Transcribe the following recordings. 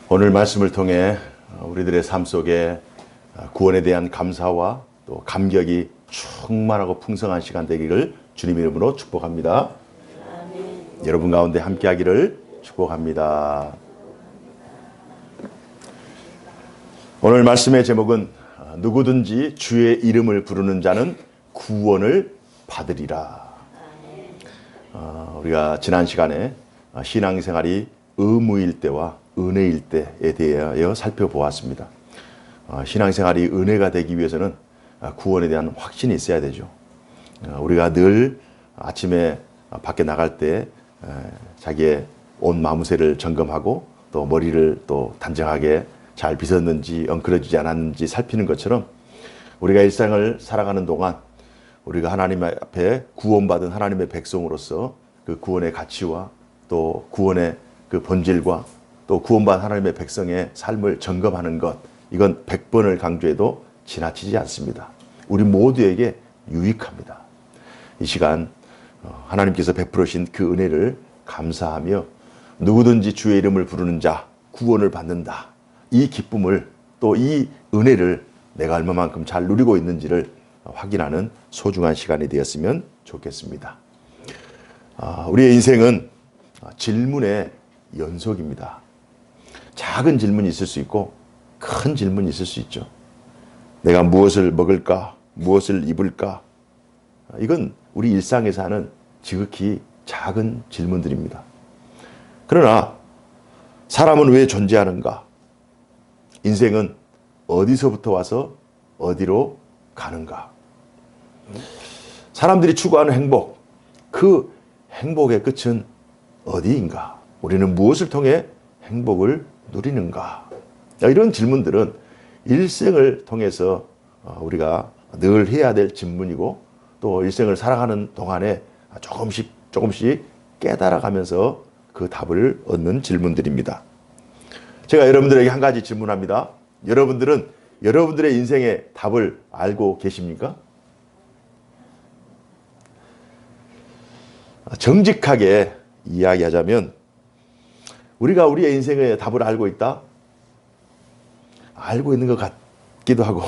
오늘 말씀을 통해 우리들의 삶 속에 구원에 대한 감사와 또 감격이 충만하고 풍성한 시간 되기를 주님 이름으로 축복합니다. 여러분 가운데 함께하기를 축복합니다. 오늘 말씀의 제목은 누구든지 주의 이름을 부르는 자는 구원을 받으리라. 우리가 지난 시간에 신앙생활이 의무일 때와 은혜일 때에 대하여 살펴보았습니다. 신앙생활이 은혜가 되기 위해서는 구원에 대한 확신이 있어야 되죠. 우리가 늘 아침에 밖에 나갈 때 자기의 옷 마무새를 점검하고 또 머리를 또 단정하게 잘 빗었는지 엉클어지지 않았는지 살피는 것처럼 우리가 일상을 살아가는 동안 우리가 하나님 앞에 구원받은 하나님의 백성으로서 그 구원의 가치와 또 구원의 그 본질과 또 구원받은 하나님의 백성의 삶을 점검하는 것, 이건 100번을 강조해도 지나치지 않습니다. 우리 모두에게 유익합니다. 이 시간 하나님께서 베풀으신 그 은혜를 감사하며 누구든지 주의 이름을 부르는 자 구원을 받는다. 이 기쁨을 또 이 은혜를 내가 얼마만큼 잘 누리고 있는지를 확인하는 소중한 시간이 되었으면 좋겠습니다. 우리의 인생은 질문의 연속입니다. 작은 질문이 있을 수 있고 큰 질문이 있을 수 있죠. 내가 무엇을 먹을까? 무엇을 입을까? 이건 우리 일상에서 하는 지극히 작은 질문들입니다. 그러나 사람은 왜 존재하는가? 인생은 어디서부터 와서 어디로 가는가? 사람들이 추구하는 행복, 그 행복의 끝은 어디인가? 우리는 무엇을 통해 행복을 누리는가? 이런 질문들은 일생을 통해서 우리가 늘 해야 될 질문이고 또 일생을 살아가는 동안에 조금씩 깨달아가면서 그 답을 얻는 질문들입니다. 제가 여러분들에게 한 가지 질문합니다. 여러분들은 여러분들의 인생의 답을 알고 계십니까? 정직하게 이야기하자면 우리가 우리의 인생의 답을 알고 있다? 알고 있는 것 같기도 하고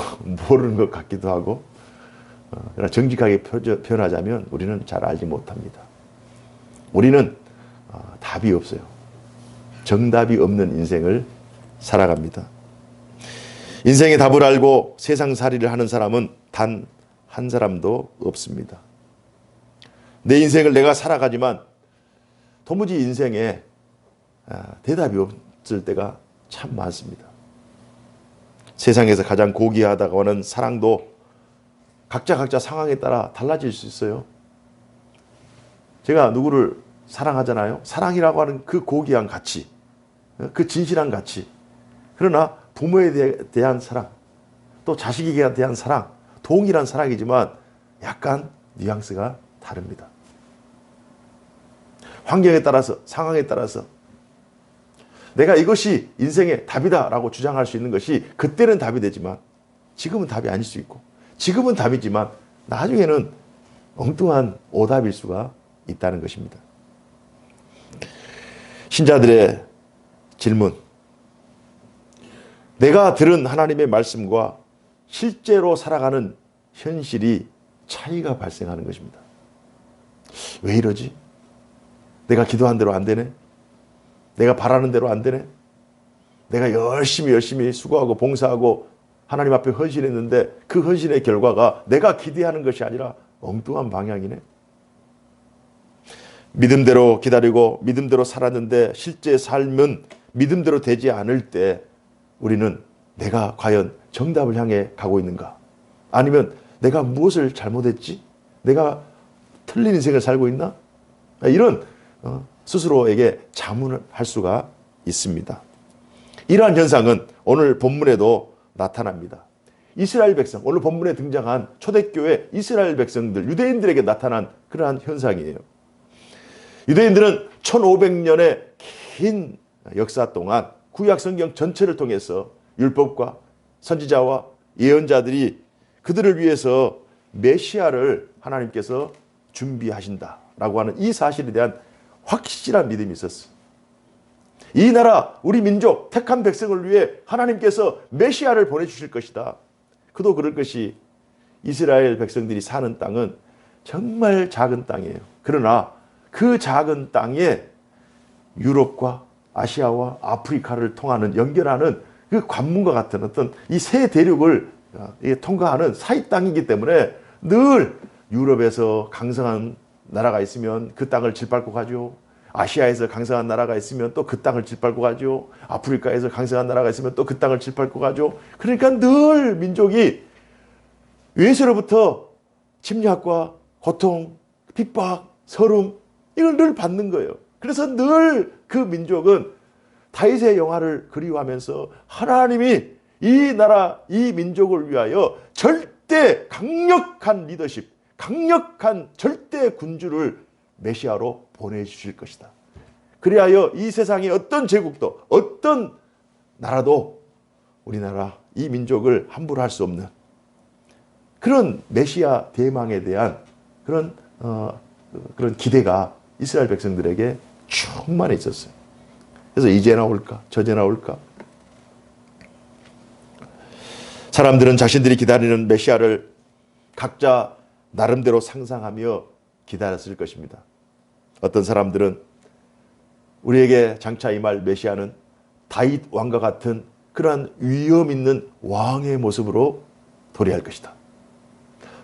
모르는 것 같기도 하고 그러나 정직하게 표현하자면 우리는 잘 알지 못합니다. 우리는 답이 없어요. 정답이 없는 인생을 살아갑니다. 인생의 답을 알고 세상살이를 하는 사람은 단 한 사람도 없습니다. 내 인생을 내가 살아가지만 도무지 인생에 대답이 없을 때가 참 많습니다. 세상에서 가장 고귀하다고 하는 사랑도 각자 상황에 따라 달라질 수 있어요. 제가 누구를 사랑하잖아요. 사랑이라고 하는 그 고귀한 가치, 그 진실한 가치. 그러나 부모에 대한 사랑, 또 자식에게 대한 사랑, 동일한 사랑이지만 약간 뉘앙스가 다릅니다. 환경에 따라서, 상황에 따라서 내가 이것이 인생의 답이다라고 주장할 수 있는 것이 그때는 답이 되지만 지금은 답이 아닐 수 있고 지금은 답이지만 나중에는 엉뚱한 오답일 수가 있다는 것입니다. 신자들의 질문. 내가 들은 하나님의 말씀과 실제로 살아가는 현실이 차이가 발생하는 것입니다. 왜 이러지? 내가 기도한 대로 안 되네? 내가 바라는 대로 안 되네? 내가 열심히 수고하고 봉사하고 하나님 앞에 헌신했는데 그 헌신의 결과가 내가 기대하는 것이 아니라 엉뚱한 방향이네? 믿음대로 기다리고 믿음대로 살았는데 실제 삶은 믿음대로 되지 않을 때 우리는 내가 과연 정답을 향해 가고 있는가? 아니면 내가 무엇을 잘못했지? 내가 틀린 인생을 살고 있나? 이런 스스로에게 자문을 할 수가 있습니다. 이러한 현상은 오늘 본문에도 나타납니다. 이스라엘 백성, 오늘 본문에 등장한 초대교회 이스라엘 백성들, 유대인들에게 나타난 그러한 현상이에요. 유대인들은 1500년의 긴 역사 동안 구약 성경 전체를 통해서 율법과 선지자와 예언자들이 그들을 위해서 메시아를 하나님께서 준비하신다라고 하는 이 사실에 대한 확실한 믿음이 있었어요. 이 나라, 우리 민족, 택한 백성을 위해 하나님께서 메시아를 보내주실 것이다. 그도 그럴 것이 이스라엘 백성들이 사는 땅은 정말 작은 땅이에요. 그러나 그 작은 땅에 유럽과 아시아와 아프리카를 통하는 연결하는 그 관문과 같은 어떤 이 세 대륙을 통과하는 사이 땅이기 때문에 늘 유럽에서 강성한 나라가 있으면 그 땅을 짓밟고 가죠. 아시아에서 강성한 나라가 있으면 또 그 땅을 짓밟고 가죠. 아프리카에서 강성한 나라가 있으면 또 그 땅을 짓밟고 가죠. 그러니까 늘 민족이 외세로부터 침략과 고통, 핍박, 서름 이걸 늘 받는 거예요. 그래서 늘 그 민족은 다윗의 영화를 그리워하면서 하나님이 이 나라, 이 민족을 위하여 절대 강력한 리더십, 강력한 절대 군주를 메시아로 보내주실 것이다. 그리하여 이 세상의 어떤 제국도 어떤 나라도 우리나라 이 민족을 함부로 할 수 없는 그런 메시아 대망에 대한 그런 기대가 이스라엘 백성들에게 충만해 있었어요. 그래서 이제 나올까 저제 나올까. 사람들은 자신들이 기다리는 메시아를 각자 나름대로 상상하며 기다렸을 것입니다. 어떤 사람들은 우리에게 장차 임할 메시아는 다윗 왕과 같은 그러한 위엄 있는 왕의 모습으로 도래할 것이다.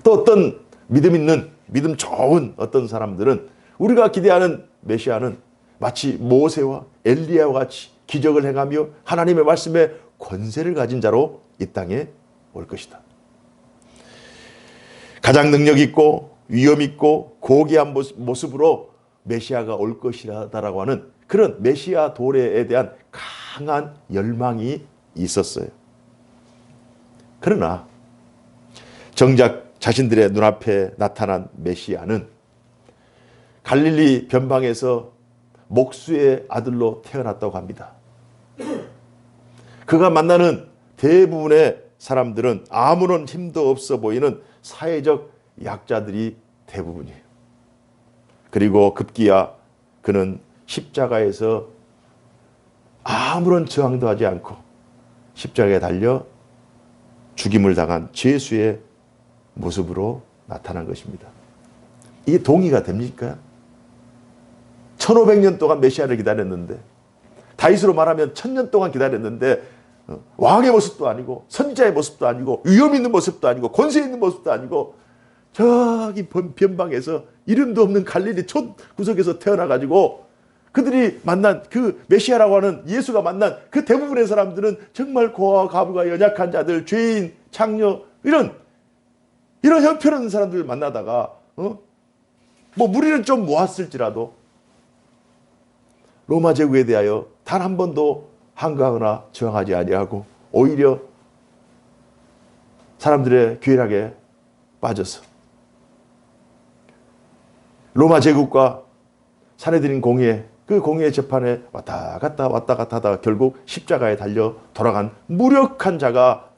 또 어떤 믿음 있는, 믿음 좋은 어떤 사람들은 우리가 기대하는 메시아는 마치 모세와 엘리야와 같이 기적을 행하며 하나님의 말씀에 권세를 가진 자로 이 땅에 올 것이다. 가장 능력 있고 위엄 있고 고귀한 모습으로 메시아가 올 것이라고 하는 그런 메시아 도래에 대한 강한 열망이 있었어요. 그러나 정작 자신들의 눈앞에 나타난 메시아는 갈릴리 변방에서 목수의 아들로 태어났다고 합니다. 그가 만나는 대부분의 사람들은 아무런 힘도 없어 보이는 사회적 약자들이 대부분이에요. 그리고 급기야 그는 십자가에서 아무런 저항도 하지 않고 십자가에 달려 죽임을 당한 죄수의 모습으로 나타난 것입니다. 이게 동의가 됩니까? 1500년 동안 메시아를 기다렸는데, 다윗으로 말하면 1000년 동안 기다렸는데 왕의 모습도 아니고 선지자의 모습도 아니고 위엄 있는 모습도 아니고 권세 있는 모습도 아니고 저기 변방에서 이름도 없는 갈릴리 촌구석에서 태어나가지고 그들이 만난 그 메시아라고 하는 예수가 만난 그 대부분의 사람들은 정말 고아와 과부가 연약한 자들, 죄인, 창녀 이런 형편없는 사람들을 만나다가 뭐 무리는 좀 모았을지라도 로마 제국에 대하여 단 한 번도 항거하거나 저항하지 아니하고 오히려 사람들의 괴락에 빠져서 로마 제국과 사내들인 공예, 그 공예 재판에 왔다 갔다 하다가 결국 십자가에 달려 돌아간 무력한 자가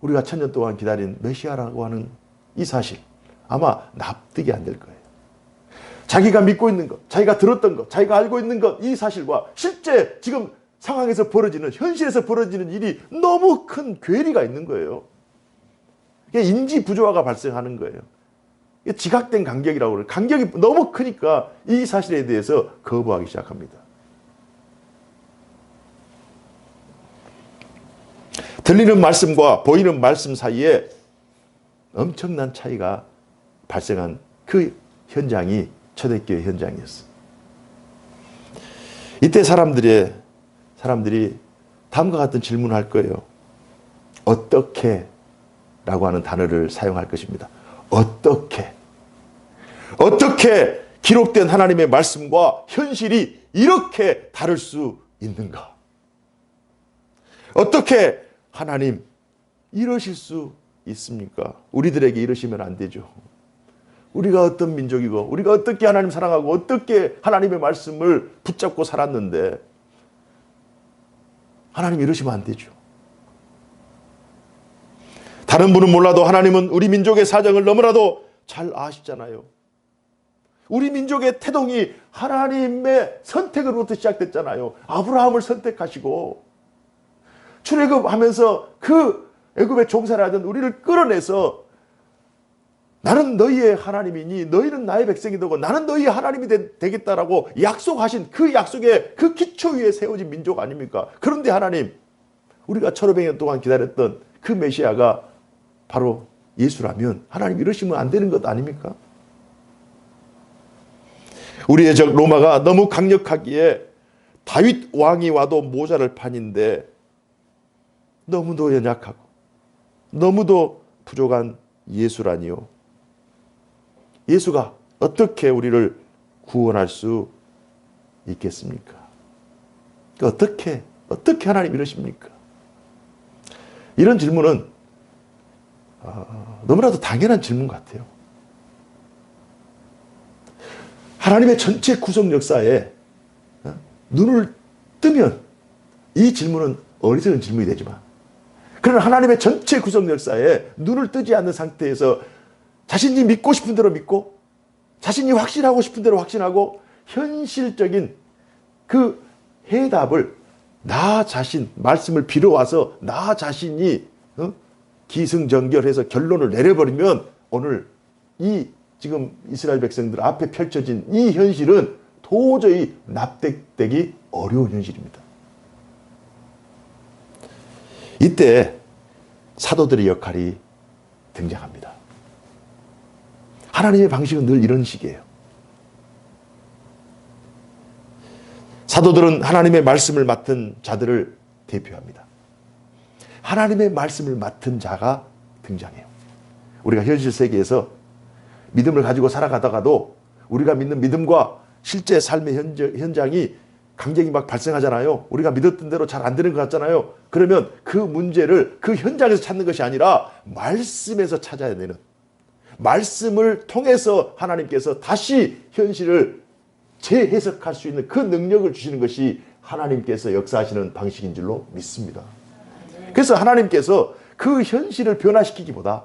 우리가 1000년 동안 기다린 메시아라고 하는 이 사실 아마 납득이 안 될 거예요. 자기가 믿고 있는 것, 자기가 들었던 것, 자기가 알고 있는 것, 이 사실과 실제 지금 상황에서 벌어지는, 현실에서 벌어지는 일이 너무 큰 괴리가 있는 거예요. 이게 인지 부조화가 발생하는 거예요. 이게 지각된 간격이라고 그래요. 간격이 너무 크니까 이 사실에 대해서 거부하기 시작합니다. 들리는 말씀과 보이는 말씀 사이에 엄청난 차이가 발생한 그 현장이 초대교회 현장이었어요. 이때 사람들이 다음과 같은 질문을 할 거예요. 어떻게? 라고 하는 단어를 사용할 것입니다. 어떻게 기록된 하나님의 말씀과 현실이 이렇게 다를 수 있는가? 어떻게 하나님 이러실 수 있습니까? 우리들에게 이러시면 안 되죠. 우리가 어떤 민족이고 우리가 어떻게 하나님 사랑하고 어떻게 하나님의 말씀을 붙잡고 살았는데 하나님 이러시면 안 되죠. 다른 분은 몰라도 하나님은 우리 민족의 사정을 너무나도 잘 아시잖아요. 우리 민족의 태동이 하나님의 선택으로부터 시작됐잖아요. 아브라함을 선택하시고 출애굽하면서 그 애굽에 종살이 하던 우리를 끌어내서 나는 너희의 하나님이니 너희는 나의 백성이 되고 나는 너희의 하나님이 되겠다라고 약속하신 그 약속의 그 기초 위에 세워진 민족 아닙니까? 그런데 하나님, 우리가 1500년 동안 기다렸던 그 메시아가 바로 예수라면 하나님 이러시면 안 되는 것 아닙니까? 우리의 적 로마가 너무 강력하기에 다윗 왕이 와도 모자랄 판인데 너무도 연약하고 너무도 부족한 예수라니요. 예수가 어떻게 우리를 구원할 수 있겠습니까? 어떻게 하나님 이러십니까? 이런 질문은 너무나도 당연한 질문 같아요. 하나님의 전체 구속 역사에 눈을 뜨면 이 질문은 어리석은 질문이 되지만, 그러나 하나님의 전체 구속 역사에 눈을 뜨지 않는 상태에서 자신이 믿고 싶은 대로 믿고 자신이 확신하고 싶은 대로 확신하고 현실적인 그 해답을 나 자신, 말씀을 빌어와서 나 자신이 기승전결해서 결론을 내려버리면 오늘 이 지금 이스라엘 백성들 앞에 펼쳐진 이 현실은 도저히 납득되기 어려운 현실입니다. 이때 사도들의 역할이 등장합니다. 하나님의 방식은 늘 이런 식이에요. 사도들은 하나님의 말씀을 맡은 자들을 대표합니다. 하나님의 말씀을 맡은 자가 등장해요. 우리가 현실 세계에서 믿음을 가지고 살아가다가도 우리가 믿는 믿음과 실제 삶의 현장이 강쟁이 막 발생하잖아요. 우리가 믿었던 대로 잘 안 되는 것 같잖아요. 그러면 그 문제를 그 현장에서 찾는 것이 아니라 말씀에서 찾아야 되는, 말씀을 통해서 하나님께서 다시 현실을 재해석할 수 있는 그 능력을 주시는 것이 하나님께서 역사하시는 방식인 줄로 믿습니다. 그래서 하나님께서 그 현실을 변화시키기보다,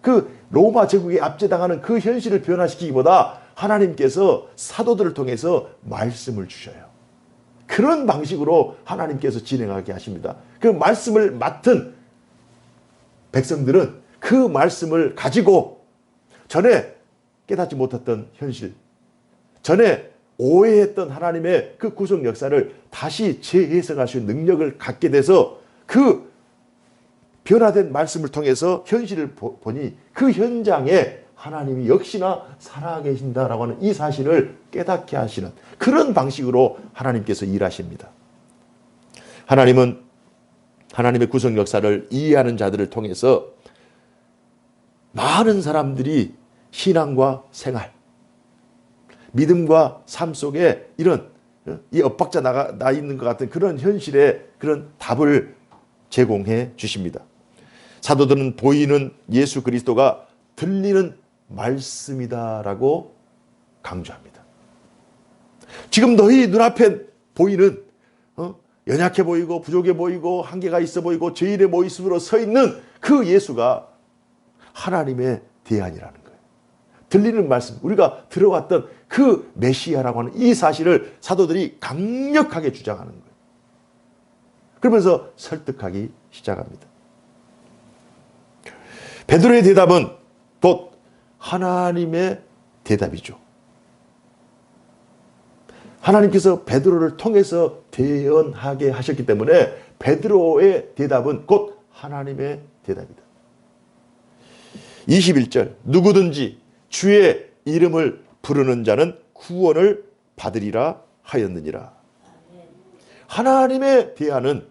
그 로마 제국에 압제당하는 그 현실을 변화시키기보다 하나님께서 사도들을 통해서 말씀을 주셔요. 그런 방식으로 하나님께서 진행하게 하십니다. 그 말씀을 맡은 백성들은 그 말씀을 가지고 전에 깨닫지 못했던 현실, 전에 오해했던 하나님의 그 구속 역사를 다시 재해석할 수 있는 능력을 갖게 돼서 그 변화된 말씀을 통해서 현실을 보니 그 현장에 하나님이 역시나 살아계신다라고 하는 이 사실을 깨닫게 하시는 그런 방식으로 하나님께서 일하십니다. 하나님은 하나님의 구속 역사를 이해하는 자들을 통해서 많은 사람들이 신앙과 생활, 믿음과 삶 속에 이런 이 엇박자 나 있는 것 같은 그런 현실에 그런 답을 제공해 주십니다. 사도들은 보이는 예수 그리스도가 들리는 말씀이다라고 강조합니다. 지금 너희 눈앞에 보이는 연약해 보이고 부족해 보이고 한계가 있어 보이고 죄인의 모습으로 서 있는 그 예수가 하나님의 대안이라는 거예요. 들리는 말씀, 우리가 들어왔던 그 메시아라고 하는 이 사실을 사도들이 강력하게 주장하는 거예요. 그러면서 설득하기 시작합니다. 베드로의 대답은 곧 하나님의 대답이죠. 하나님께서 베드로를 통해서 대언하게 하셨기 때문에 베드로의 대답은 곧 하나님의 대답이다. 21절, 누구든지 주의 이름을 부르는 자는 구원을 받으리라 하였느니라. 하나님의 대안은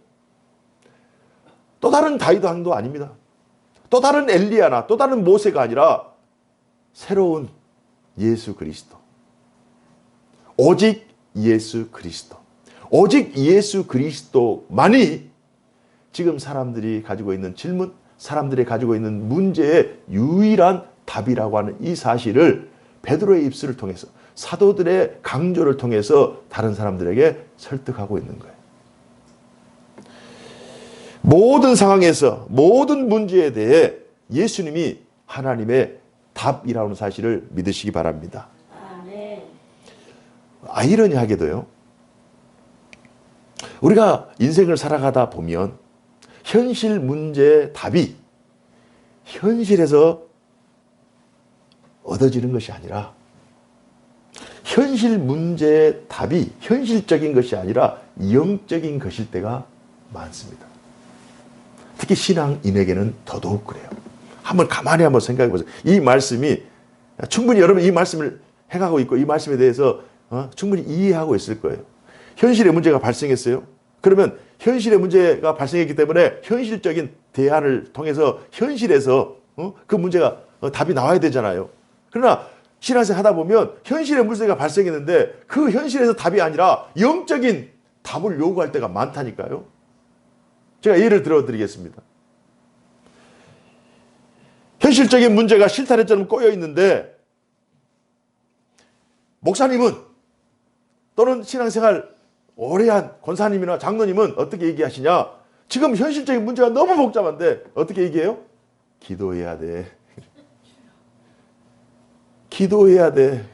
또 다른 다윗 왕도 아닙니다. 또 다른 엘리야나 또 다른 모세가 아니라 새로운 예수 그리스도. 오직 예수 그리스도. 오직 예수 그리스도만이 지금 사람들이 가지고 있는 질문, 사람들이 가지고 있는 문제의 유일한 답이라고 하는 이 사실을 베드로의 입술을 통해서, 사도들의 강조를 통해서 다른 사람들에게 설득하고 있는 거예요. 모든 상황에서 모든 문제에 대해 예수님이 하나님의 답이라는 사실을 믿으시기 바랍니다. 아이러니하게도요, 우리가 인생을 살아가다 보면 현실 문제의 답이 현실에서 얻어지는 것이 아니라, 현실 문제의 답이 현실적인 것이 아니라 영적인 것일 때가 많습니다. 특히 신앙인에게는 더더욱 그래요. 한번 가만히 한번 생각해 보세요. 이 말씀이 충분히 여러분 이 말씀을 행하고 있고 이 말씀에 대해서 충분히 이해하고 있을 거예요. 현실의 문제가 발생했어요. 그러면 현실의 문제가 발생했기 때문에 현실적인 대안을 통해서 현실에서 그 문제가 답이 나와야 되잖아요. 그러나 신앙생활 하다 보면 현실의 문제가 발생했는데 그 현실에서 답이 아니라 영적인 답을 요구할 때가 많다니까요. 제가 예를 들어 드리겠습니다. 현실적인 문제가 실타래처럼 꼬여 있는데 목사님은 또는 신앙생활 오래한 권사님이나 장로님은 어떻게 얘기하시냐? 지금 현실적인 문제가 너무 복잡한데 어떻게 얘기해요? 기도해야 돼. 기도해야 돼.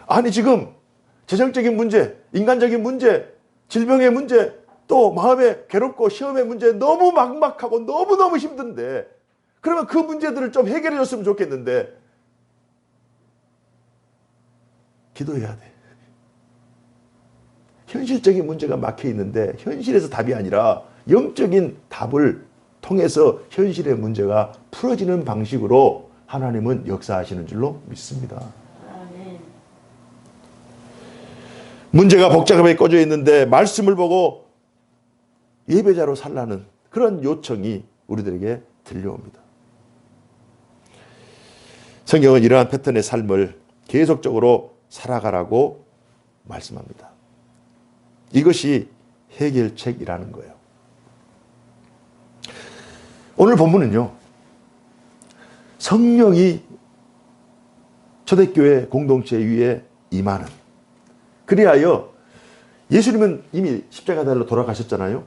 아니 지금 재정적인 문제, 인간적인 문제, 질병의 문제, 또 마음에 괴롭고 시험의 문제 너무 막막하고 너무너무 힘든데 그러면 그 문제들을 좀 해결해 줬으면 좋겠는데 기도해야 돼. 현실적인 문제가 막혀 있는데 현실에서 답이 아니라 영적인 답을 통해서 현실의 문제가 풀어지는 방식으로 하나님은 역사하시는 줄로 믿습니다. 문제가 복잡하게 꺼져 있는데 말씀을 보고 예배자로 살라는 그런 요청이 우리들에게 들려옵니다. 성경은 이러한 패턴의 삶을 계속적으로 살아가라고 말씀합니다. 이것이 해결책이라는 거예요. 오늘 본문은요, 성령이 초대교회 공동체 위에 임하는, 그리하여 예수님은 이미 십자가 달로 돌아가셨잖아요.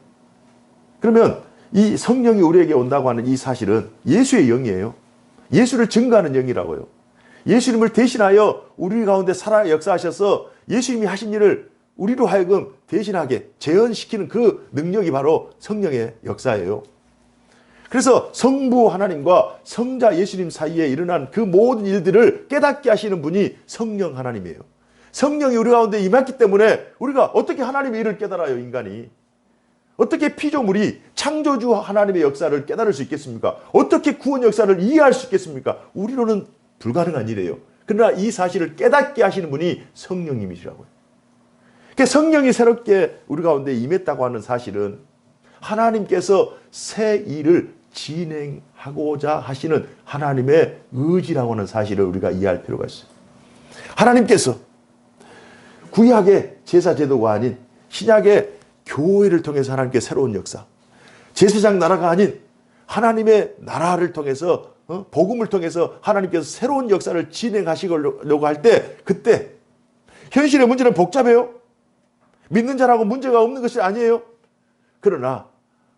그러면 이 성령이 우리에게 온다고 하는 이 사실은 예수의 영이에요. 예수를 증거하는 영이라고요. 예수님을 대신하여 우리 가운데 살아 역사하셔서 예수님이 하신 일을 우리로 하여금 대신하게 재현시키는 그 능력이 바로 성령의 역사예요. 그래서 성부 하나님과 성자 예수님 사이에 일어난 그 모든 일들을 깨닫게 하시는 분이 성령 하나님이에요. 성령이 우리 가운데 임했기 때문에 우리가 어떻게 하나님의 일을 깨달아요, 인간이? 어떻게 피조물이 창조주 하나님의 역사를 깨달을 수 있겠습니까? 어떻게 구원 역사를 이해할 수 있겠습니까? 우리로는 불가능한 일이에요. 그러나 이 사실을 깨닫게 하시는 분이 성령님이시라고요. 그러니까 성령이 새롭게 우리 가운데 임했다고 하는 사실은 하나님께서 새 일을 진행하고자 하시는 하나님의 의지라고 하는 사실을 우리가 이해할 필요가 있어요. 하나님께서 구약의 제사 제도가 아닌 신약의 교회를 통해서 하나님께 새로운 역사, 제사장 나라가 아닌 하나님의 나라를 통해서 복음을 통해서 하나님께서 새로운 역사를 진행하시려고 할 때 그때 현실의 문제는 복잡해요. 믿는 자라고 문제가 없는 것이 아니에요. 그러나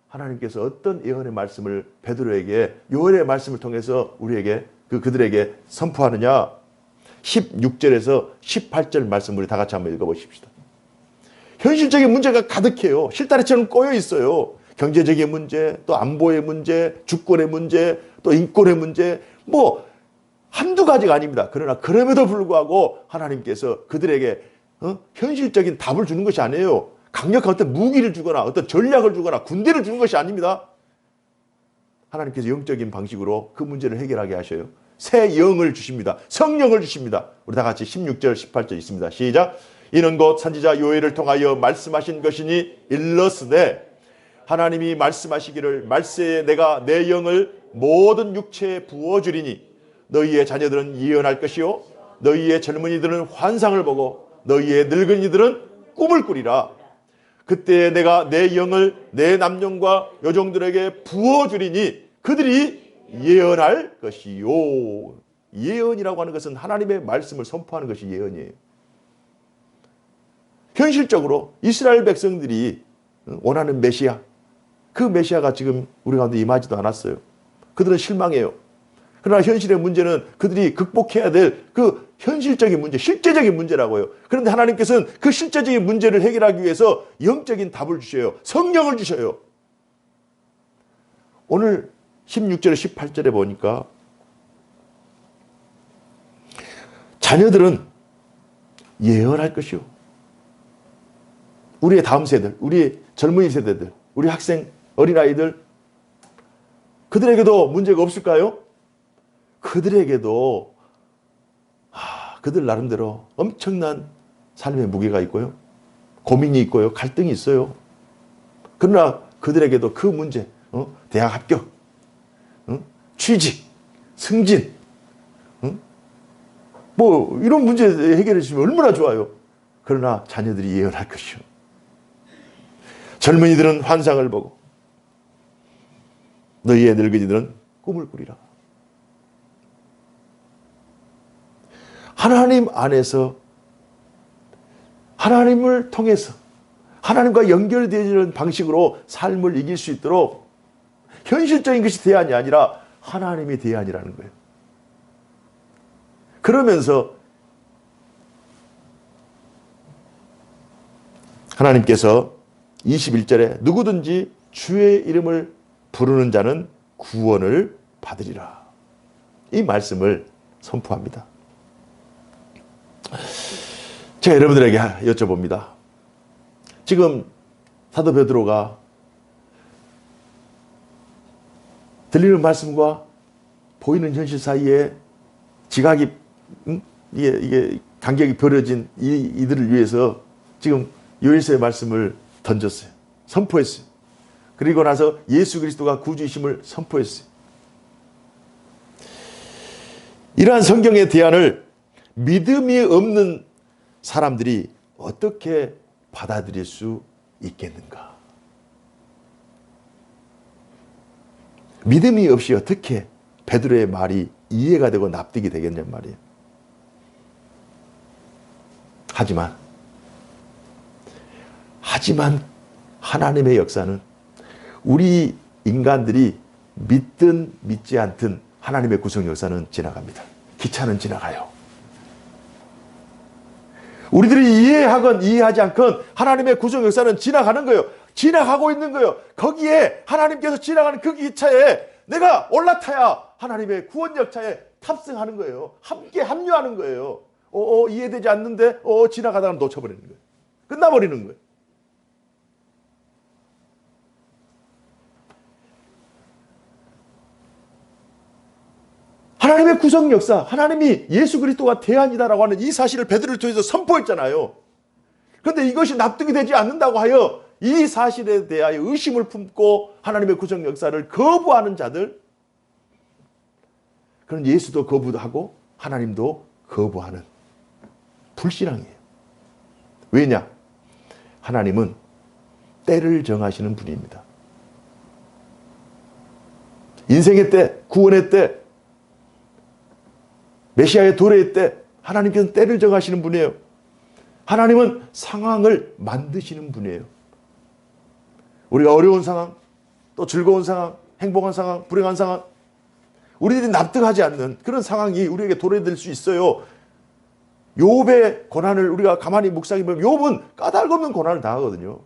하나님께서 어떤 예언의 말씀을 베드로에게 요엘의 말씀을 통해서 우리에게 그들에게 선포하느냐? 16절에서 18절 말씀 우리 다 같이 한번 읽어보십시다. 현실적인 문제가 가득해요. 실타래처럼 꼬여 있어요. 경제적인 문제, 또 안보의 문제, 주권의 문제, 또 인권의 문제, 뭐 한두 가지가 아닙니다. 그러나 그럼에도 불구하고 하나님께서 그들에게 현실적인 답을 주는 것이 아니에요. 강력한 어떤 무기를 주거나 어떤 전략을 주거나 군대를 주는 것이 아닙니다. 하나님께서 영적인 방식으로 그 문제를 해결하게 하셔요. 새 영을 주십니다. 성령을 주십니다. 우리 다 같이 16절 18절 있습니다. 시작. 이는 곧 선지자 요엘을 통하여 말씀하신 것이니 일러스되 하나님이 말씀하시기를 말세에 내가 내 영을 모든 육체에 부어주리니 너희의 자녀들은 예언할 것이요 너희의 젊은이들은 환상을 보고 너희의 늙은이들은 꿈을 꾸리라. 그때 내가 내 영을 내 남종과 여종들에게 부어주리니 그들이 예언할 것이요. 예언이라고 하는 것은 하나님의 말씀을 선포하는 것이 예언이에요. 현실적으로 이스라엘 백성들이 원하는 메시아, 그 메시아가 지금 우리 가운데 임하지도 않았어요. 그들은 실망해요. 그러나 현실의 문제는 그들이 극복해야 될 그 현실적인 문제, 실제적인 문제라고요. 그런데 하나님께서는 그 실제적인 문제를 해결하기 위해서 영적인 답을 주셔요. 성령을 주셔요. 오늘 16절에 18절에 보니까 자녀들은 예언할 것이요. 우리의 다음 세대들, 우리의 젊은이 세대들, 우리 학생, 어린아이들, 그들에게도 문제가 없을까요? 그들에게도 그들 나름대로 엄청난 삶의 무게가 있고요. 고민이 있고요. 갈등이 있어요. 그러나 그들에게도 그 문제, 대학 합격, 취직, 승진, 뭐 이런 문제 해결해 주시면 얼마나 좋아요. 그러나 자녀들이 예언할 것이요. 젊은이들은 환상을 보고 너희의 늙은이들은 꿈을 꾸리라. 하나님 안에서 하나님을 통해서 하나님과 연결되는 방식으로 삶을 이길 수 있도록 현실적인 것이 대안이 아니라 하나님이 대안이라는 거예요. 그러면서 하나님께서 21절에 누구든지 주의 이름을 부르는 자는 구원을 받으리라. 이 말씀을 선포합니다. 제가 여러분들에게 여쭤봅니다. 지금 사도 베드로가 들리는 말씀과 보이는 현실 사이에 지각이 이게 간격이 벌어진 이들을 위해서 지금 요일서의 말씀을 던졌어요. 선포했어요. 그리고 나서 예수 그리스도가 구주이심을 선포했어요. 이러한 성경의 대안을 믿음이 없는 사람들이 어떻게 받아들일 수 있겠는가? 믿음이 없이 어떻게 베드로의 말이 이해가 되고 납득이 되겠냔 말이에요. 하지만 하나님의 역사는 우리 인간들이 믿든 믿지 않든 하나님의 구속 역사는 지나갑니다. 기차는 지나가요. 우리들이 이해하건 이해하지 않건 하나님의 구속 역사는 지나가는 거예요. 지나가고 있는 거예요. 거기에 하나님께서 지나가는 그 기차에 내가 올라타야 하나님의 구원 역사에 탑승하는 거예요. 함께 합류하는 거예요. 이해되지 않는데 지나가다가 놓쳐버리는 거예요. 끝나버리는 거예요. 하나님의 구속 역사, 하나님이 예수 그리스도가 대안이다라고 하는 이 사실을 베드로를 통해서 선포했잖아요. 그런데 이것이 납득이 되지 않는다고 하여 이 사실에 대하여 의심을 품고 하나님의 구속 역사를 거부하는 자들, 그런 예수도 거부하고 하나님도 거부하는 불신앙이에요. 왜냐? 하나님은 때를 정하시는 분입니다. 인생의 때, 구원의 때, 메시아의 도래의 때 하나님께서는 때를 정하시는 분이에요. 하나님은 상황을 만드시는 분이에요. 우리가 어려운 상황, 또 즐거운 상황, 행복한 상황, 불행한 상황, 우리들이 납득하지 않는 그런 상황이 우리에게 도래될 수 있어요. 욥의 고난을 우리가 가만히 묵상해 보면 욥은 까닭없는 고난을 당하거든요.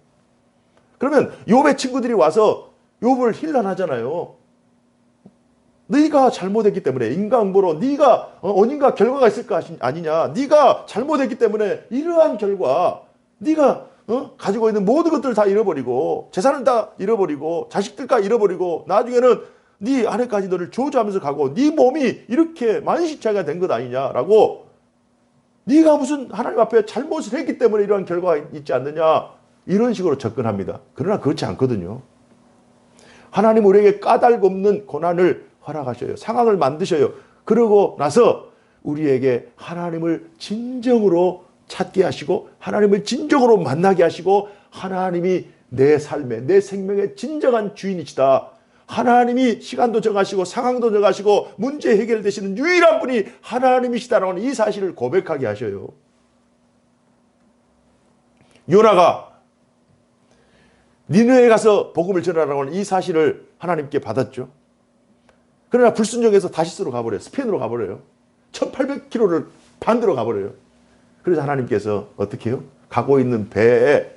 그러면 욥의 친구들이 와서 욥을 힐난하잖아요. 네가 잘못했기 때문에 인과응보로 네가 어딘가 결과가 있을 거 아니냐. 네가 잘못했기 때문에 이러한 결과, 네가 가지고 있는 모든 것들을 다 잃어버리고 재산을 다 잃어버리고 자식들까지 잃어버리고 나중에는 네 아내까지 너를 저주하면서 가고 네 몸이 이렇게 만신창이가 된 것 아니냐라고, 네가 무슨 하나님 앞에 잘못을 했기 때문에 이러한 결과가 있지 않느냐, 이런 식으로 접근합니다. 그러나 그렇지 않거든요. 하나님 우리에게 까닭없는 고난을 허락하셔요. 상황을 만드셔요. 그러고 나서 우리에게 하나님을 진정으로 찾게 하시고 하나님을 진정으로 만나게 하시고 하나님이 내 삶의, 내 생명의 진정한 주인이시다. 하나님이 시간도 정하시고 상황도 정하시고 문제 해결되시는 유일한 분이 하나님이시다라는 이 사실을 고백하게 하셔요. 요나가 니느웨에 가서 복음을 전하라고 하는 이 사실을 하나님께 받았죠. 그러나 불순종해서 다시스로 가버려요. 스페인으로 가버려요. 1800km를 반대로 가버려요. 그래서 하나님께서 어떻게 해요? 가고 있는 배에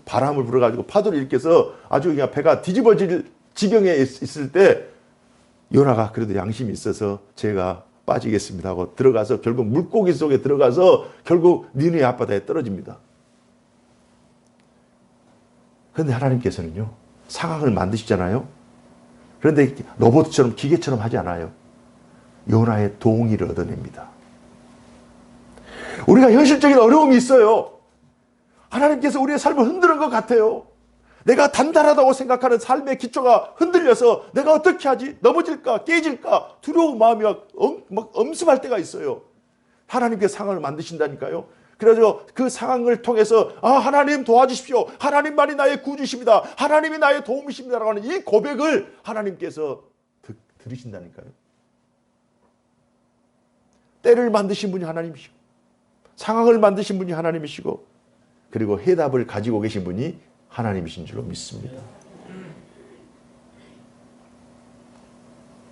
바람을 불어가지고 파도를 일으켜서 아주 그냥 배가 뒤집어질 지경에 있을 때 요나가 그래도 양심이 있어서 제가 빠지겠습니다 하고 들어가서 결국 물고기 속에 들어가서 결국 니느웨 앞바다에 떨어집니다. 그런데 하나님께서는요, 상황을 만드시잖아요. 그런데 로봇처럼 기계처럼 하지 않아요. 요나의 동의를 얻어냅니다. 우리가 현실적인 어려움이 있어요. 하나님께서 우리의 삶을 흔드는 것 같아요. 내가 단단하다고 생각하는 삶의 기초가 흔들려서 내가 어떻게 하지? 넘어질까? 깨질까? 두려운 마음이 막 엄습할 때가 있어요. 하나님께서 상황을 만드신다니까요. 그래서 그 상황을 통해서 하나님 도와주십시오. 하나님만이 나의 구주십니다. 하나님이 나의 도움이십니다라고 하는 이 고백을 하나님께서 들으신다니까요. 때를 만드신 분이 하나님이시고 상황을 만드신 분이 하나님이시고 그리고 해답을 가지고 계신 분이 하나님이신 줄로 믿습니다.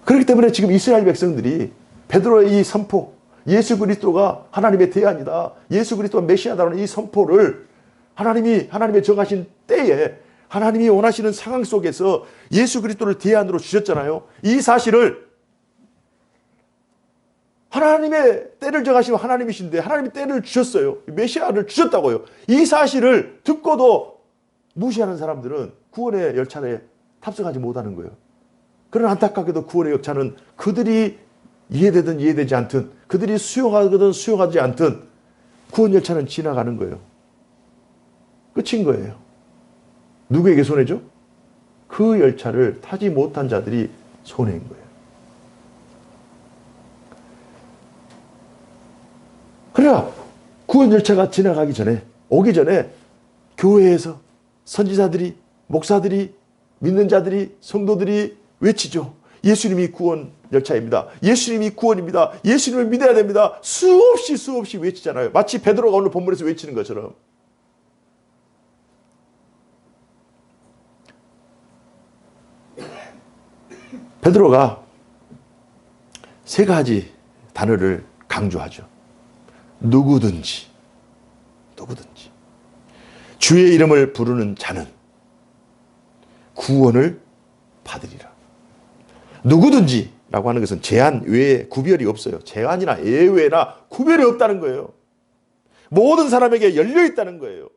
그렇기 때문에 지금 이스라엘 백성들이 베드로의 이 선포, 예수 그리스도가 하나님의 대안이다, 예수 그리스도가 메시아다라는 이 선포를 하나님의 정하신 때에 하나님이 원하시는 상황 속에서 예수 그리스도를 대안으로 주셨잖아요. 이 사실을 하나님의 때를 정하시면 하나님이신데 하나님이 때를 주셨어요. 메시아를 주셨다고요. 이 사실을 듣고도 무시하는 사람들은 구원의 열차에 탑승하지 못하는 거예요. 그런 안타깝게도 구원의 열차는 그들이 이해되든 이해되지 않든 그들이 수용하든 수용하지 않든 구원 열차는 지나가는 거예요. 끝인 거예요. 누구에게 손해죠? 그 열차를 타지 못한 자들이 손해인 거예요. 그래야 구원 열차가 지나가기 전에, 오기 전에 교회에서 선지자들이, 목사들이, 믿는 자들이, 성도들이 외치죠. 예수님이 구원 열차입니다. 예수님이 구원입니다. 예수님을 믿어야 됩니다. 수없이 외치잖아요. 마치 베드로가 오늘 본문에서 외치는 것처럼. 베드로가 세 가지 단어를 강조하죠. 누구든지 주의 이름을 부르는 자는 구원을 받으리라. 누구든지라고 하는 것은 제한 외에 구별이 없어요. 제한이나 예외나 구별이 없다는 거예요. 모든 사람에게 열려 있다는 거예요.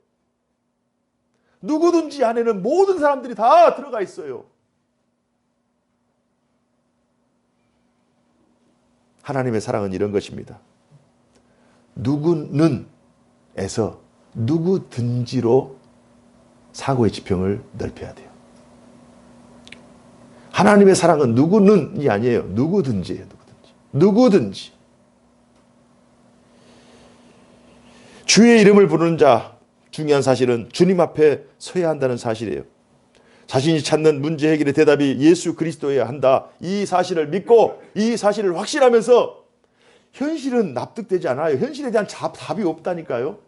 누구든지 안에는 모든 사람들이 다 들어가 있어요. 하나님의 사랑은 이런 것입니다. 누구는 에서 누구든지로 사고의 지평을 넓혀야 돼요. 하나님의 사랑은 누구는이 아니에요. 누구든지예요. 누구든지. 주의 이름을 부르는 자, 중요한 사실은 주님 앞에 서야 한다는 사실이에요. 자신이 찾는 문제 해결의 대답이 예수 그리스도여야 한다. 이 사실을 믿고 이 사실을 확신하면서 현실은 납득되지 않아요. 현실에 대한 답이 없다니까요.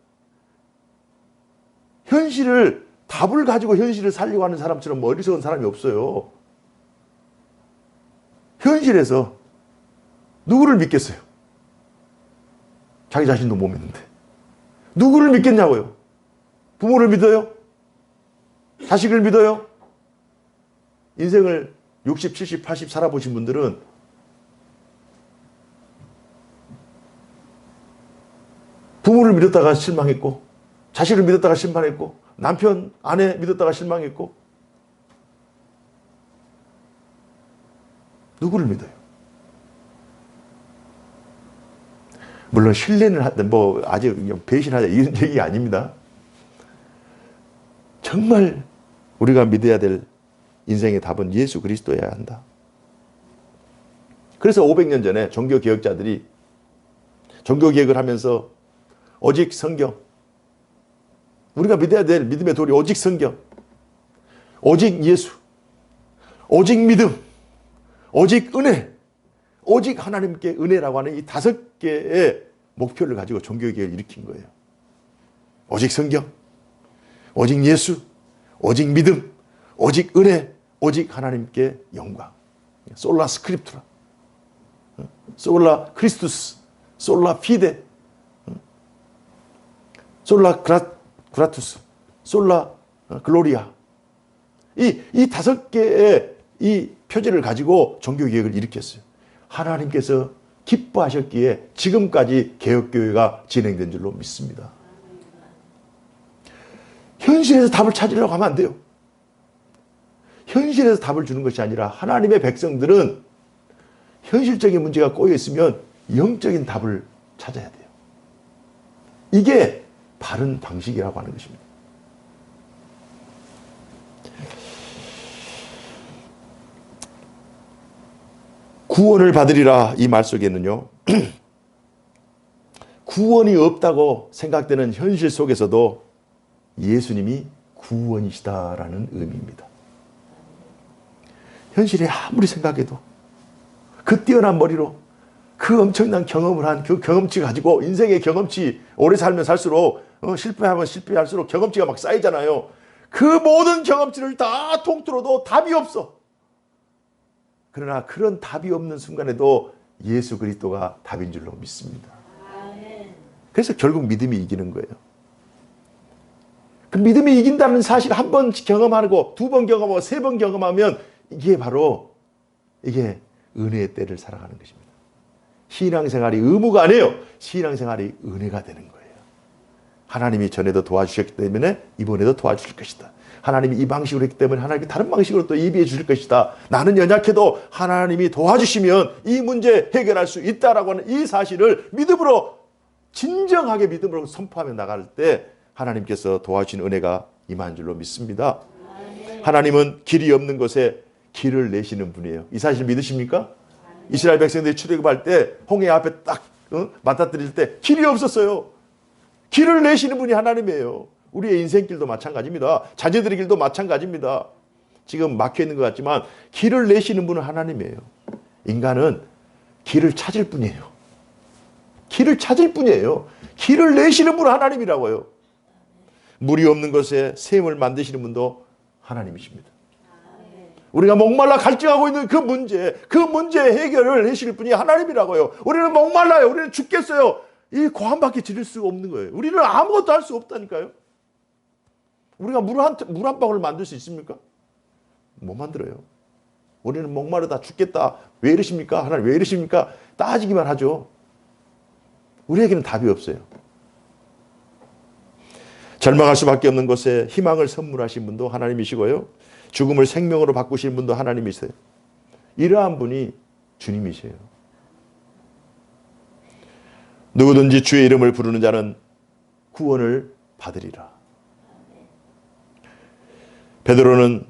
답을 가지고 현실을 살려고 하는 사람처럼 어리석은 사람이 없어요. 현실에서 누구를 믿겠어요? 자기 자신도 못 믿는데. 누구를 믿겠냐고요? 부모를 믿어요? 자식을 믿어요? 인생을 60, 70, 80 살아보신 분들은 부모를 믿었다가 실망했고 자식을 믿었다가 실망했고 남편, 아내 믿었다가 실망했고 누구를 믿어요? 물론 신뢰는 하든 아직 배신하자 이런 얘기 아닙니다. 정말 우리가 믿어야 될 인생의 답은 예수 그리스도여야 한다. 그래서 500년 전에 종교개혁자들이 종교개혁을 하면서 오직 성경, 우리가 믿어야 될 믿음의 도리 오직 성경, 오직 예수, 오직 믿음, 오직 은혜, 오직 하나님께 은혜라고 하는 이 5개의 목표를 가지고 종교개혁을 일으킨 거예요. 오직 성경, 오직 예수, 오직 믿음, 오직 은혜, 오직 하나님께 영광. 솔라 스크립투라. 솔라 크리스투스, 솔라 피데, 솔라 그라투스, 솔라 글로리아. 이 다섯 개의 이 표제를 가지고 종교개혁을 일으켰어요. 하나님께서 기뻐하셨기에 지금까지 개혁교회가 진행된 줄로 믿습니다. 현실에서 답을 찾으려고 하면 안 돼요. 현실에서 답을 주는 것이 아니라 하나님의 백성들은 현실적인 문제가 꼬여 있으면 영적인 답을 찾아야 돼요. 이게 바른 방식이라고 하는 것입니다. 구원을 받으리라 이 말 속에는요. 구원이 없다고 생각되는 현실 속에서도 예수님이 구원이시다라는 의미입니다. 현실에 아무리 생각해도 그 뛰어난 머리로 그 엄청난 경험을 한 그 경험치 가지고 인생의 경험치 오래 살면 살수록 실패하면 실패할수록 경험치가 막 쌓이잖아요. 그 모든 경험치를 다 통틀어도 답이 없어. 그러나 그런 답이 없는 순간에도 예수 그리스도가 답인 줄로 믿습니다. 그래서 결국 믿음이 이기는 거예요. 그 믿음이 이긴다는 사실 한 번 경험하고 두 번 경험하고 세 번 경험하면 이게 바로 이게 은혜의 때를 살아가는 것입니다. 신앙생활이 의무가 아니에요. 신앙생활이 은혜가 되는 거예요. 하나님이 전에도 도와주셨기 때문에 이번에도 도와주실 것이다. 하나님이 이 방식으로 했기 때문에 하나님이 다른 방식으로 또 예비해 주실 것이다. 나는 연약해도 하나님이 도와주시면 이 문제 해결할 수 있다라고 하는 이 사실을 믿음으로 진정하게 믿음으로 선포하며 나갈 때 하나님께서 도와주신 은혜가 임한 줄로 믿습니다. 하나님은 길이 없는 곳에 길을 내시는 분이에요. 이 사실 믿으십니까? 이스라엘 백성들이 출애굽할 때 홍해 앞에 딱 맞닥뜨릴 때 길이 없었어요. 길을 내시는 분이 하나님이에요. 우리의 인생길도 마찬가지입니다. 자녀들의 길도 마찬가지입니다. 지금 막혀있는 것 같지만 길을 내시는 분은 하나님이에요. 인간은 길을 찾을 뿐이에요. 길을 찾을 뿐이에요. 길을 내시는 분은 하나님이라고요. 물이 없는 곳에 샘을 만드시는 분도 하나님이십니다. 우리가 목말라 갈증하고 있는 그 문제 해결을 하실 분이 하나님이라고요. 우리는 목말라요. 우리는 죽겠어요. 이 고함밖에 지를 수가 없는 거예요. 우리는 아무것도 할 수 없다니까요. 우리가 물 한 방울 만들 수 있습니까? 못 만들어요. 우리는 목마르다 죽겠다. 왜 이러십니까? 하나님 왜 이러십니까? 따지기만 하죠. 우리에게는 답이 없어요. 절망할 수밖에 없는 곳에 희망을 선물하신 분도 하나님이시고요. 죽음을 생명으로 바꾸신 분도 하나님이세요. 이러한 분이 주님이세요. 누구든지 주의 이름을 부르는 자는 구원을 받으리라. 베드로는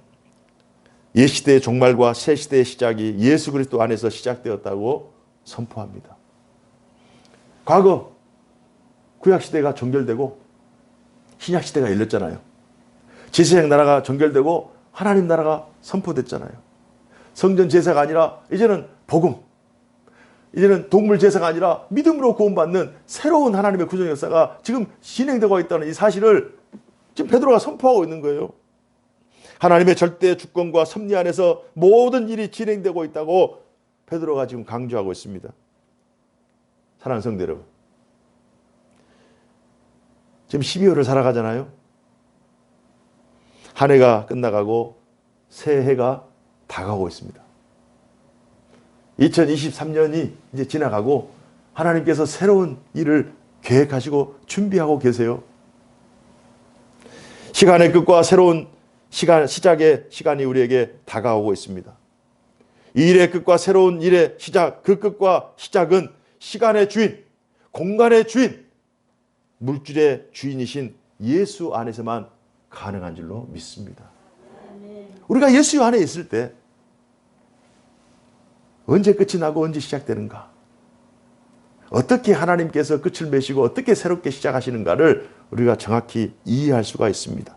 옛시대의 종말과 새시대의 시작이 예수 그리스도 안에서 시작되었다고 선포합니다. 과거 구약시대가 종결되고 신약시대가 열렸잖아요. 지세상 나라가 종결되고 하나님 나라가 선포됐잖아요. 성전 제사가 아니라 이제는 복음, 이제는 동물 제사가 아니라 믿음으로 구원받는 새로운 하나님의 구원 역사가 지금 진행되고 있다는 이 사실을 지금 베드로가 선포하고 있는 거예요. 하나님의 절대 주권과 섭리 안에서 모든 일이 진행되고 있다고 베드로가 지금 강조하고 있습니다. 사랑하는 성도 여러분, 지금 12월을 살아가잖아요. 한 해가 끝나가고 새해가 다가오고 있습니다. 2023년이 이제 지나가고 하나님께서 새로운 일을 계획하시고 준비하고 계세요. 시간의 끝과 새로운 시작의 시간이 우리에게 다가오고 있습니다. 이 일의 끝과 새로운 일의 시작, 그 끝과 시작은 시간의 주인, 공간의 주인, 물질의 주인이신 예수 안에서만 가능한 줄로 믿습니다. 우리가 예수 안에 있을 때 언제 끝이 나고 언제 시작되는가? 어떻게 하나님께서 끝을 맺으시고 어떻게 새롭게 시작하시는가를 우리가 정확히 이해할 수가 있습니다.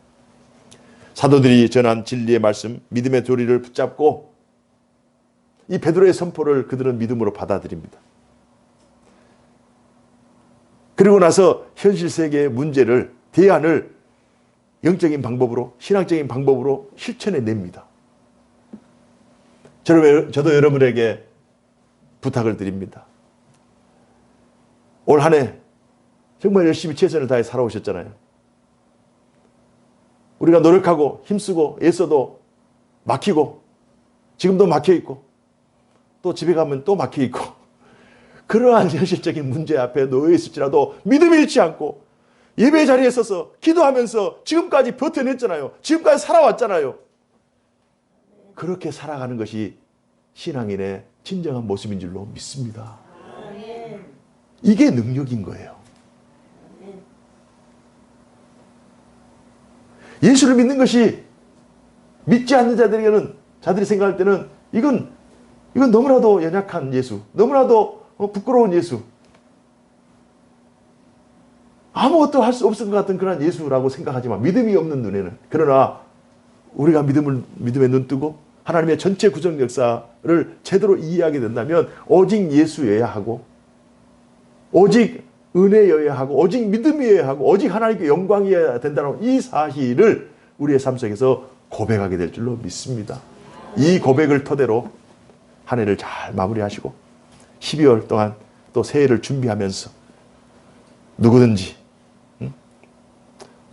사도들이 전한 진리의 말씀, 믿음의 도리를 붙잡고 이 베드로의 선포를 그들은 믿음으로 받아들입니다. 그리고 나서 현실 세계의 문제를, 대안을 영적인 방법으로, 신앙적인 방법으로 실천해 냅니다. 저도 여러분에게 부탁을 드립니다. 올 한 해 정말 열심히 최선을 다해 살아오셨잖아요. 우리가 노력하고 힘쓰고 애써도 막히고 지금도 막혀있고 또 집에 가면 또 막혀있고 그러한 현실적인 문제 앞에 놓여 있을지라도 믿음을 잃지 않고 예배 자리에 서서 기도하면서 지금까지 버텨냈잖아요. 지금까지 살아왔잖아요. 그렇게 살아가는 것이 신앙인의 진정한 모습인 줄로 믿습니다. 이게 능력인 거예요. 예수를 믿는 것이 믿지 않는 자들이 생각할 때는 이건 너무나도 연약한 예수, 너무나도 부끄러운 예수, 아무것도 할 수 없을 것 같은 그런 예수라고 생각하지만 믿음이 없는 눈에는, 그러나 우리가 믿음에 눈 뜨고 하나님의 전체 구속 역사를 제대로 이해하게 된다면 오직 예수여야 하고 오직 은혜여야 하고 오직 믿음이어야 하고 오직 하나님께 영광이어야 된다는 이 사실을 우리의 삶 속에서 고백하게 될 줄로 믿습니다. 이 고백을 토대로 한 해를 잘 마무리하시고 12월 동안 또 새해를 준비하면서 누구든지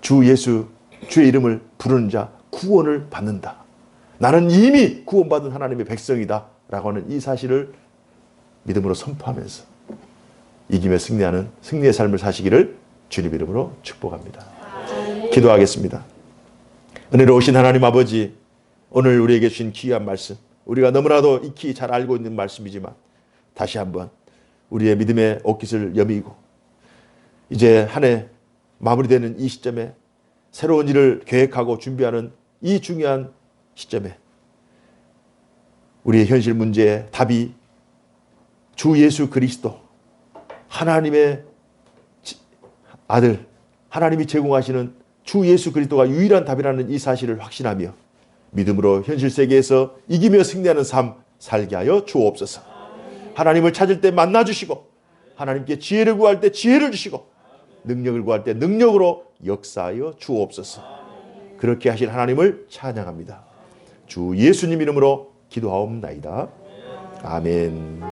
주 예수, 주의 이름을 부르는 자 구원을 받는다. 나는 이미 구원받은 하나님의 백성이다 라고 하는 이 사실을 믿음으로 선포하면서 이기며 승리하는 승리의 삶을 사시기를 주님 이름으로 축복합니다. 기도하겠습니다. 은혜로우신 하나님 아버지, 오늘 우리에게 주신 귀한 말씀, 우리가 너무나도 익히 잘 알고 있는 말씀이지만 다시 한번 우리의 믿음의 옷깃을 여미고 이제 한 해 마무리되는 이 시점에 새로운 일을 계획하고 준비하는 이 중요한 시점에 우리의 현실 문제의 답이 주 예수 그리스도, 하나님의 아들, 하나님이 제공하시는 주 예수 그리스도가 유일한 답이라는 이 사실을 확신하며 믿음으로 현실 세계에서 이기며 승리하는 삶 살게 하여 주옵소서. 하나님을 찾을 때 만나주시고 하나님께 지혜를 구할 때 지혜를 주시고 능력을 구할 때 능력으로 역사하여 주옵소서. 그렇게 하실 하나님을 찬양합니다. 주 예수님 이름으로 기도하옵나이다. 아멘.